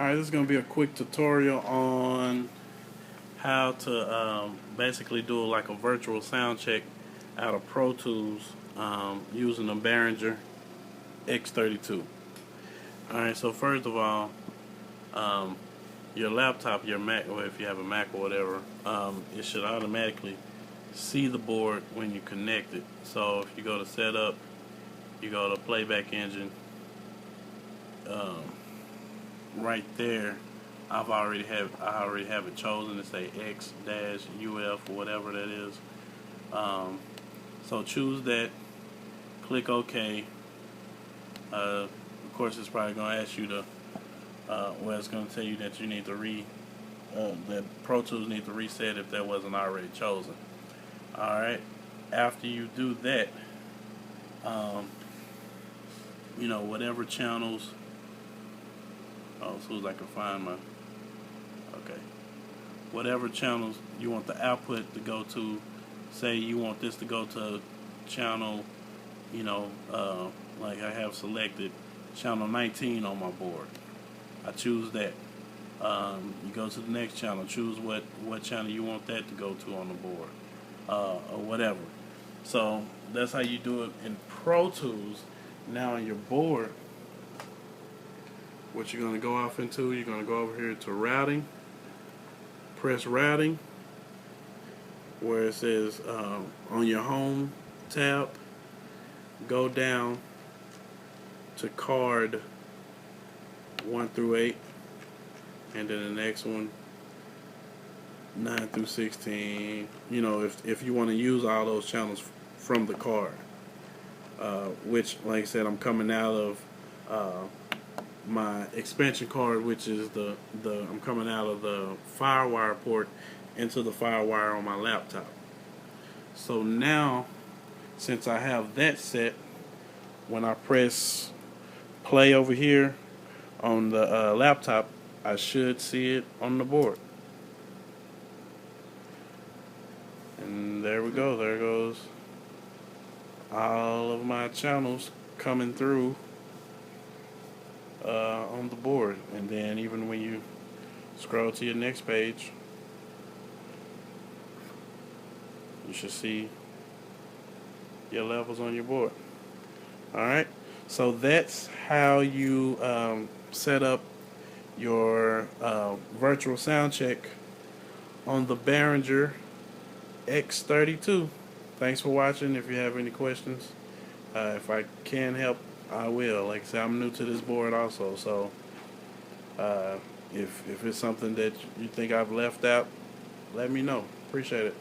Alright, this is going to be a quick tutorial on how to basically do like a virtual sound check out of Pro Tools using the Behringer X32. Alright, so first of all, your laptop, your Mac, or if you have a Mac or whatever, it should automatically see the board when you connect it. So if you go to Setup, you go to Playback Engine, right there, I already have it chosen to say X-UF or whatever that is. So choose that, click OK. Of course, it's probably going to ask you to, well, it's going to tell you that you need to that Pro Tools need to reset if that wasn't already chosen. Alright, after you do that, you know, whatever channels, as soon as I can find my, okay, whatever channels you want the output to go to, say you want this to go to channel, you know, like I have selected channel 19 on my board. I choose that. You go to the next channel, choose what channel you want that to go to on the board, or whatever. So that's how you do it in Pro Tools. Now on your board, what you're going to go off into, you're going to go over here to routing, press routing, where it says on your home tab, go down to card 1 through 8, and then the next one 9 through 16. You know, if you want to use all those channels from the card, which, like I said, I'm coming out of my expansion card, which is I'm coming out of the FireWire port into the FireWire on my laptop. So now, since I have that set, when I press play over here on the laptop, I should see it on the board. And there we go. There goes all of my channels coming through on the board. And then even when you scroll to your next page, you should see your levels on your board. Alright, so that's how you set up your virtual sound check on the Behringer X32. Thanks for watching. If you have any questions, if I can help, I will. Like I said, I'm new to this board also, so if it's something that you think I've left out, let me know. Appreciate it.